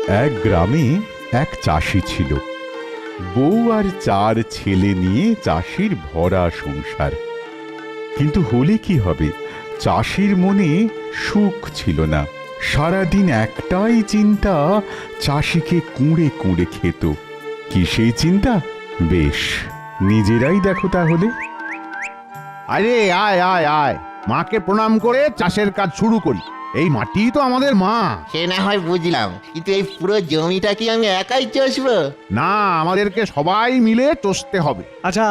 এক গ্রামে এক চাষি ছিল। বউ আর 4 ছেলে নিয়ে চাষির ভরা সংসার। কিন্তু হলে কি হবে, চাষির মনে সুখ ছিল না। সারাদিন একটাই চিন্তা, চাষিকে কুঁড়ে কুঁড়ে খেত। কি সেই চিন্তা? বেশ, নিজেরাই দেখো তাহলে। আরে আয় আয় আয়, মাকে প্রণাম করে চাষের কাজ শুরু করি। এই মাটি তো আমাদের মা। সে না হয় বুঝলাম, কিন্তু এই পুরো জমিটা কি আমি একাই চষবো? না, আমাদেরকে সবাই মিলে চষতে হবে। আচ্ছা,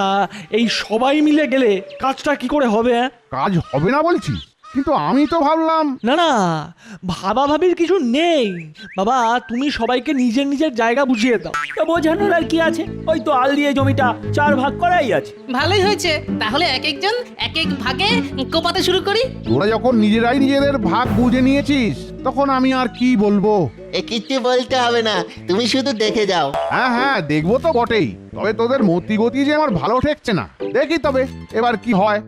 এই সবাই মিলে গেলে কাজটা কি করে হবে? কাজ হবে না বলছি, কিন্তু আমি তো ভাবলাম। না না, ভাবাভাবির কিছু নেই বাবা। তুমি সবাইকে নিজের নিজের জায়গা বুঝিয়ে দাও। তা বোঝানোর আর কি আছে? ওই তো আল দিয়ে জমিটা 4 ভাগ করাই আছে। ভালোই হয়েছে, তাহলে এক একজন এক এক ভাগে কোপাতে শুরু করি। তোরা যখন নিজেরাই নিজেদের ভাগ বুঝে নিয়েছিস, তখন আমি আর কি বলবো। এ কিচ্ছু বলতে হবে না, তুমি শুধু দেখে যাও। হ্যাঁ হ্যাঁ, দেখবো তো বটেই। তবে তোদের মতি গতি যে আমার ভালো ঠেকছে না। দেখি তবে এবার কি হয়।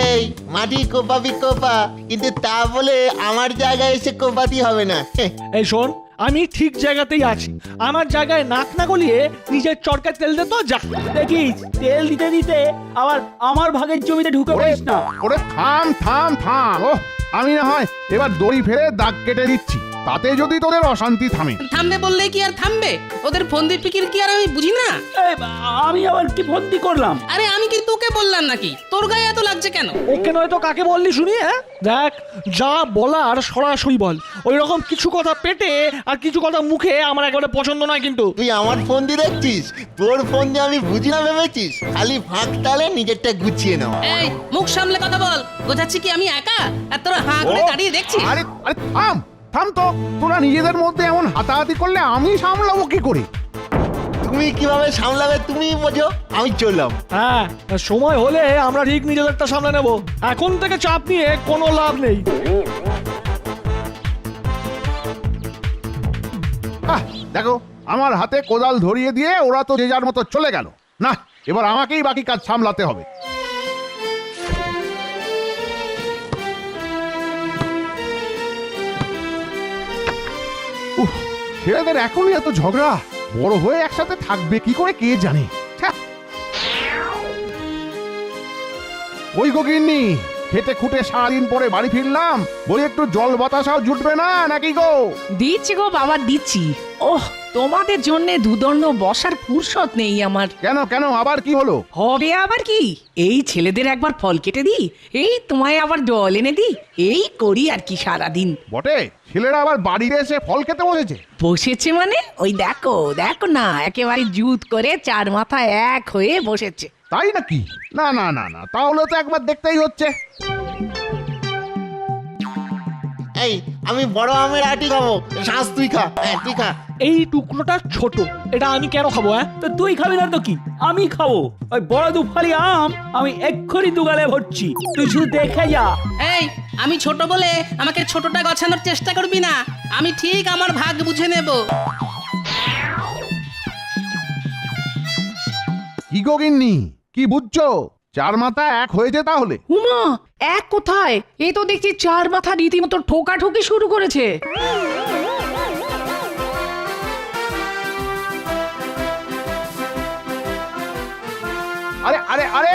এই মাটি কোপাবি কোপা, কিন্তু তা বলে আমার জায়গায় এসে কোপাতি হবে না। এই শোন, আমি ঠিক জায়গাতেই আছি। আমার জায়গায় নাক না গলিয়ে নিজের চরকায় তেল দে তো যা। দেখিস, তেল দিতে দিতে আবার আমার ভাগের জমিতে ঢুকে পড়িস না। ওরে থাম থাম থাম। ও, আমি না হয় এবার দড়ি ফেলে দাগ কেটে দিচ্ছি, তাতে যদি তোদের অশান্তি থামে। থামবে বললে কি আর থামবে? ওদের ফন্দি ফিকির কি আর আমি বুঝি না? এই, আমি আবার কি ফন্দি করলাম? আরে আমি কি তোকে বললাম নাকি? তোর গায়ে এত লাগছে কেন? ওকে নয় তো কাকে বললি শুনি? হ্যাঁ দেখ, যা বলার সরাসরি বল। ওই রকম কিছু কথা পেটে আর কিছু কথা মুখে আমার একেবারে পছন্দ নয় কিন্তু। তুই আমার ফোন দিয়ে দেখছিস? তোর ফোন দিয়ে আমি বুঝি না ভেবেছিস? খালি ফাঁক তালে নিজেরটা গুছিয়ে নাও। এই মুখ সামলে কথা বল। বোঝাচ্ছি কি আমি একা আর তোরা হাঁ করে দাঁড়িয়ে দেখছিস? আরে আরে থাম থাম তো। তোরা নিজেদের মধ্যে এমন হাতাহাতি করলে আমি সামলাবো কি করে? তুমি কিভাবে সামলাবে তুমি বোঝো, আমি চললাম। হ্যাঁ, সময় হলে আমরা ঠিক নিজেদেরটা সামলে নেব। এখন থেকে চাপ নিয়ে কোনো লাভ নেই। দেখো, আমার হাতে কোদাল ধরিয়ে দিয়ে ওরা তো যে যার মতো চলে গেল। না, এবার আমাকেই বাকি কাজ সামলাতে হবে। উফ, ছেলেদের এখনই এত ঝগড়া। বড় হয়ে একসাথে থাকবে কি করে কে জানে। ছ্যা। ওই গো গিন্নি, খেটে খুঁটে সারাদিন পরে বাড়ি ফিরলাম, বলি একটু জল বাতাসাও জুটবে না নাকি গো? দিচ্ছি গো বাবা, দিচ্ছি। ওহ, তোমাদের জন্য দুদণ্ড বসার ফুরসত নেই আমার। কেন কেন, আবার কি হলো? হবে আবার কি? এই ছেলেদের একবার ফল কেটে দিই, এই তোমায় আবার জল এনে দিই, এই করি আর কি সারাদিন। বটে, ছেলেরা আবার বাড়িতে এসে ফল খেতে বসেছে। বসেছে মানে ওই দেখো দেখো না, একেবারে জুত করে 4 মাথা এক হয়ে বসেছে। তাই নাকি? না না না না, তাহলে তো একবার দেখতেই হচ্ছে। এই আমি বড় আমের আটি খাবো, শ্বাস তুই খা। হ্যাঁ তুই খা। এই টুকরোটা ছোট, এটা আমি কেন খাবো? হ্যাঁ, তো তুই খাবি না তো কি? আমি খাবো। ওই বড় দুফালি আম আমি এক্ষুনি দুগালে ভরছি, তুই শুধু দেখে যা। এই আমি ছোট বলে আমাকে ছোটটা গছানোর চেষ্টা করবি না। আমি ঠিক আমার ভাগ বুঝে নেব। কি গো গিন্নি, কি বুঝছো? 4 মাথা এক হয়েছে তাহলে? উমা, এক কোথায়? এ তো দেখছি 4 মাথা রীতিমতো ঠোকাঠুকি শুরু করেছে। আরে আরে আরে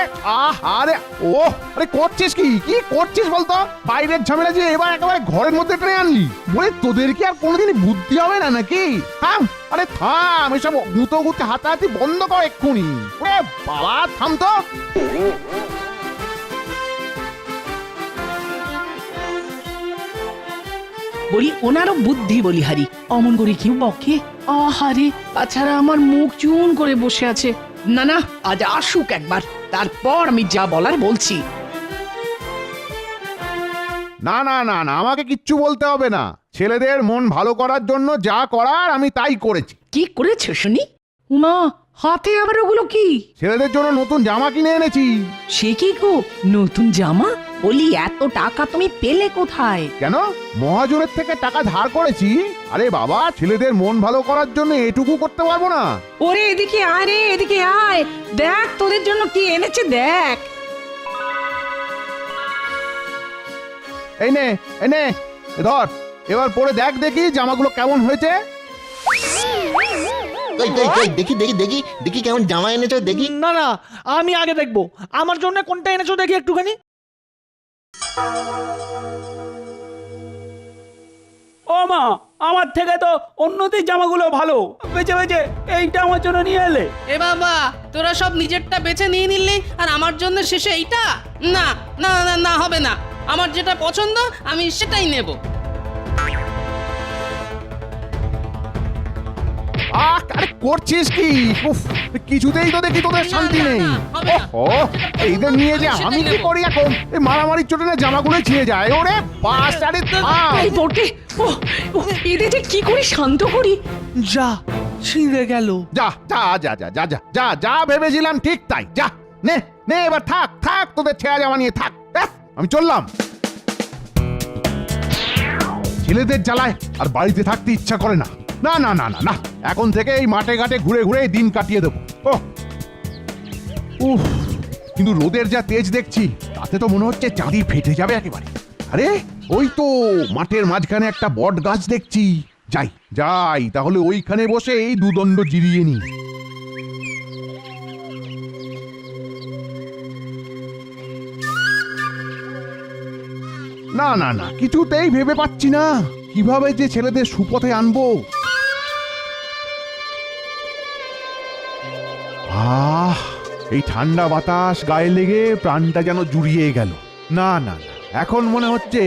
আরে ও, আরে করছিস কি? কি করছিস বলতো? বাইরের ঝামেলা যে এবার একেবারে ঘরের মধ্যে টেনে আনলি। বলে তোদের কি আর কোনোদিনই বুদ্ধি হবে না নাকি? থাম, আরে থাম, এসব গুঁতো গুঁতে হাতাহাতি বন্ধ কর এক্ষুনি। ওরে বাবা, থাম তো। বলি ওনারও বুদ্ধি বলিহারি, অমন করে কেউ বকে? আহারে, তাছাড়া আমার মুখ চুন করে বসে আছে। না না, আজ আসুক একবার, তারপর আমি যা বলার বলছি। না না না না, আমাকে কিচ্ছু বলতে হবে না। ছেলেদের মন ভালো করার জন্য যা করার আমি তাই করেছি। কি করেছো শুনি? উমা, হাতে আবার ওগুলো কি? ছেলেদের জন্য নতুন জামা কিনে এনেছি। সে কি গো, নতুন জামা? বলি এত টাকা তুমি পেলে কোথায়? কেন মহাজনের থেকে টাকা ধার করেছি? আরে বাবা, ছেলেদের মন ভালো করার জন্য এটুকু করতে পারবো না? ওরে এদিকে আয় রে, এদিকে আয়, দেখ তোদের জন্য কি এনেছে দেখ। এই নে, এ ধর, এবার পরে দেখ দেখি জামাগুলো কেমন হয়েছে। কই কই কই দেখি দেখি দেখি দেখি কেমন জামা এনেছো দেখি। না না, আমি আগে দেখবো। আমার জন্য কোনটা এনেছো দেখি একটুখানি। ও মা, আমার থেকে তো অন্যদের জামাগুলো ভালো, বেঁচে বেঁচে এইটা আমার জন্য নিয়ে এলে। এ বাবা, তোরা সব নিজেরটা বেছে নিয়ে নিলি আর আমার জন্য শেষে এইটা? না না না না, হবে না। আমার যেটা পছন্দ আমি সেটাই নেব। আরে করছিস কি? উফ, কিছুতেই তো দেখি তোদের শান্তি না, না, নেই। না, হবে না। ও এইদের নিয়ে যে আমি আমি সেটাই কি নেবো। করি এখন? এই মারামারির চোটে না জামাগুলো ছিঁড়ে যায়। ওরে বাস, আরে থাম। এই বটে, ও এদের যে কি করে শান্ত করি। যা, ছিঁড়ে গেল। যা যা যা যা যা যা যা যা ভেবেছিলাম ঠিক তাই। যা নে নে, এবার থাক থাক, তোদের ছেঁড়া জামা নিয়ে থাক। ব্যাস, আমি চললাম। ছেলেদের জ্বালায় আর বাড়িতে থাকতে ইচ্ছা করে না। না না না না না, এখন থেকে এই মাঠে ঘাটে ঘুরে ঘুরে দিন কাটিয়ে দেবো। ও উফ, কিন্তু রোদের যা তেজ দেখছি তাতে তো মনে হচ্ছে চাঁদি ফেটে যাবে একেবারে। আরে ওই তো মাঠের মাঝখানে একটা বট গাছ দেখছি। যাই যাই, তাহলে ওইখানে বসে এই দুদণ্ড জিরিয়ে নি। না না না, কিছুতেই ভেবে পাচ্ছি না কিভাবে যে ছেলেদের সুপথে আনবো। আহ, এই ঠান্ডা বাতাস গায়ে লেগে প্রাণটা যেন জুড়িয়ে গেল। না না না, এখন মনে হচ্ছে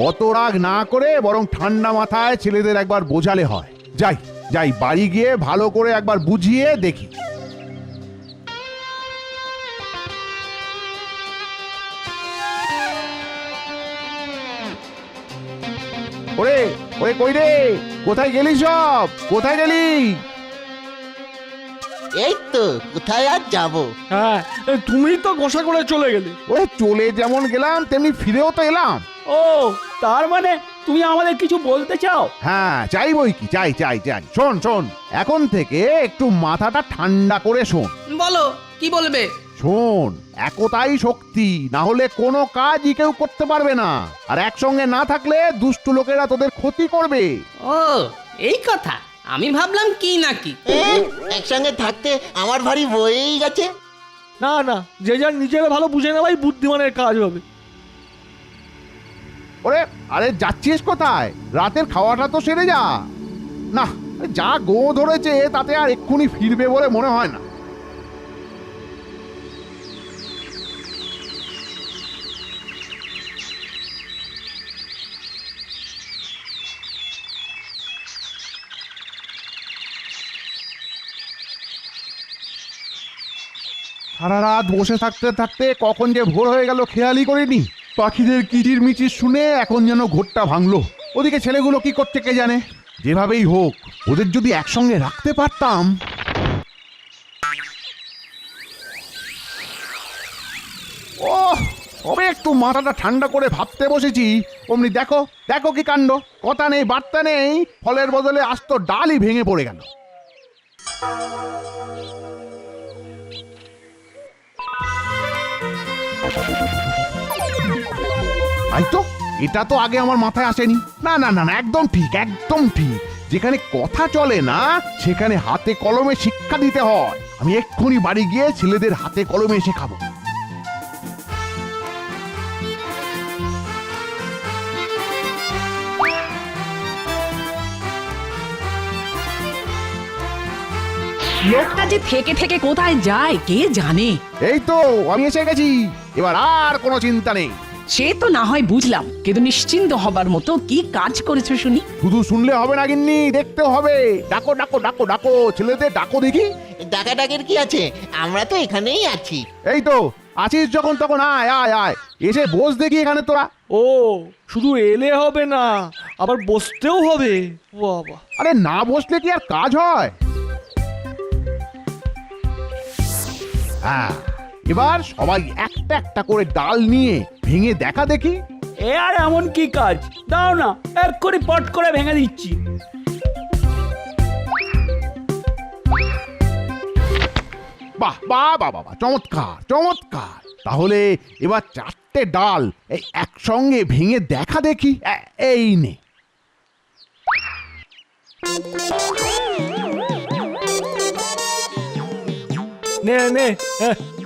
অত রাগ না করে বরং ঠান্ডা মাথায় ছেলেদের একবার বোঝালে হয়। যাই যাই, বাড়ি গিয়ে ভালো করে একবার বুঝিয়ে দেখি। ওরে ওরে, কই রে? কোথায় গেলি সব? কোথায় গেলি? এই তো, কোথায় আর যাবো? হ্যাঁ, তুমি তো গোসা করে চলে গেলে। ওরে চলে যেমন গেলাম তেমনি ফিরেও তো এলাম। ও, তার মানে তুমি আমাদের কিছু বলতে চাও? হ্যাঁ, চাইবই কি, চাই চাই চাই। শোন শোন, এখন থেকে একটু মাথাটা ঠান্ডা করে শোন। বলো, কি বলবে? শোন, একতাই শক্তি, না হলে কোনো কাজই কেউ করতে পারবে না। আর একসঙ্গে না থাকলে দুষ্টু লোকেরা তোদের ক্ষতি করবে। ও, এই কথা। আমি ভাবলাম কি নাকি। একসঙ্গে থাকতে আমার ভারী বয়েই গেছে। না না, যে যার নিজের ভালো বুঝে নেওয়াই বুদ্ধিমানের কাজ হবে। ওরে আরে, যাচ্ছিস কোথায়? রাতের খাওয়াটা তো সেরে যা। না, যা গো ধরেছে তাতে আর এক্ষুনি ফিরবে বলে মনে হয় না। সারা রাত বসে থাকতে থাকতে কখন যে ভোর হয়ে গেল খেয়ালই করিনি। পাখিদের কিচির মিচির শুনে এখন যেন ঘোরটা ভাঙলো। ওদিকে ছেলেগুলো কি করছে কে জানে। যেভাবেই হোক ওদের যদি একসঙ্গে রাখতে পারতাম। ও, তবে একটু মাথাটা ঠান্ডা করে ভাবতে বসেছি, অমনি দেখো দেখো কি কাণ্ড। কথা নেই বার্তা নেই, ফলের বদলে আস্ত ডালই ভেঙে পড়ে গেল। তাই তো, এটা তো আগে আমার মাথায় আসেনি। না না না না, একদম ঠিক একদম ঠিক। যেখানে কথা চলে না সেখানে হাতে কলমে শিক্ষা দিতে হয়। আমি এক্ষুনি বাড়ি গিয়ে ছেলেদের হাতে কলমে শেখাবো। লোকটা যে থেকে থেকে কোথায় যায় কে জানে। এই তো আমি এসে গেছি, এবার আর কোনো চিন্তা নেই। সে তো না হয় বুঝলাম, কিন্তু নিশ্চিন্ত হবার মতো কি কাজ করেছো শুনি। শুধু শুনলে হবে না গিন্নি, দেখতে হবে। ডাকো ডাকো ডাকো ডাকো, ছেলেদের ডাকো দেখি। ডাকাডাকের কি আছে? আমরা তো এখানেই আছি। এই তো আছিস যখন তখন আয় আয় আয়, এসে বস দেখি এখানে তোরা। ও, শুধু এলে হবে না, আবার বসতেও হবে। বাবা, আরে না বসলে কি আর কাজ হয়? হ্যাঁ, এবার সবাই একটা একটা করে ডাল নিয়ে ভেঙে দেখা দেখি। এ আর এমন কি কাজ, দাও না এক্ষুনি পট করে ভেঙে দিচ্ছি। বাহ বাহ বাহ বাহ, চমৎকার চমৎকার। তাহলে এবার 4টে ডাল এই একসঙ্গে ভেঙে দেখা দেখি। এই নে। নে নে,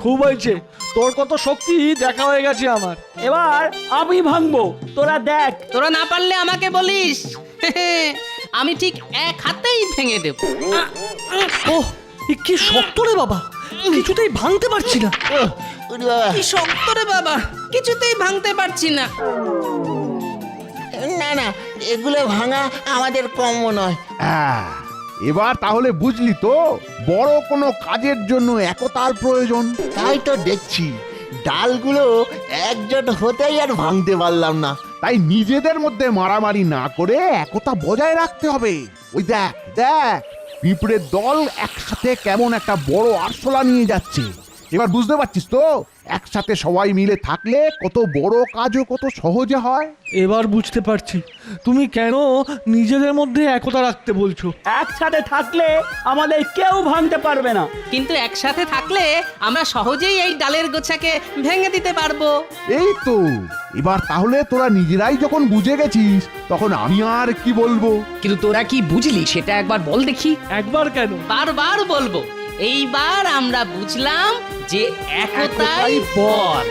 খুব হয়েছে, তোর কত শক্তি দেখা হয়ে গেছে আমার। এবার আমি ভাঙবো, তোরা দেখ। তোরা না পারলে আমাকে বলিস, আমি ঠিক এক হাতেই ভেঙে দেব। ওহ, এ কি শক্ত রে বাবা, কিছুতেই ভাঙতে পারছি না। ওরে বাবা, কি শক্ত রে বাবা, কিছুতেই ভাঙতে পারছি না। না না, এগুলো ভাঙা আমাদের কম নয়। এবার তাহলে বুঝলি তো, বড় কোনো কাজের জন্য একতার প্রয়োজন। তাই তো দেখছি, ডালগুলো একজোট হতেই আর ভাঙতে পারলাম না। তাই নিজেদের মধ্যে মারামারি না করে একতা বজায় রাখতে হবে। ওই দেখ দেখ, পিঁপড়ের দল একসাথে কেমন একটা বড় আরশোলা নিয়ে যাচ্ছে। এবার বুঝতে পারছিস তো, একসাথে সবাই মিলে থাকলে কত বড় কাজও কত সহজে হয়। এবার বুঝতে পারছি তুমি কেন নিজেদের মধ্যে একতা রাখতে বলছো। একসাথে থাকলে আমাদের কেউ ভাঙতে পারবে না। কিন্তু একসাথে থাকলে আমরা সহজেই এই ডালের গোছাকে ভেঙে দিতে পারবো। এই তো, এবার তাহলে তোরা নিজেরাই যখন বুঝে গেছিস, তখন আমি আর কি বলবো। কিন্তু তোরা কি বুঝলি সেটা একবার বল দেখি। একবার কেন, বারবার বলবো। এইবার আমরা বুঝলাম যে একতাই বল।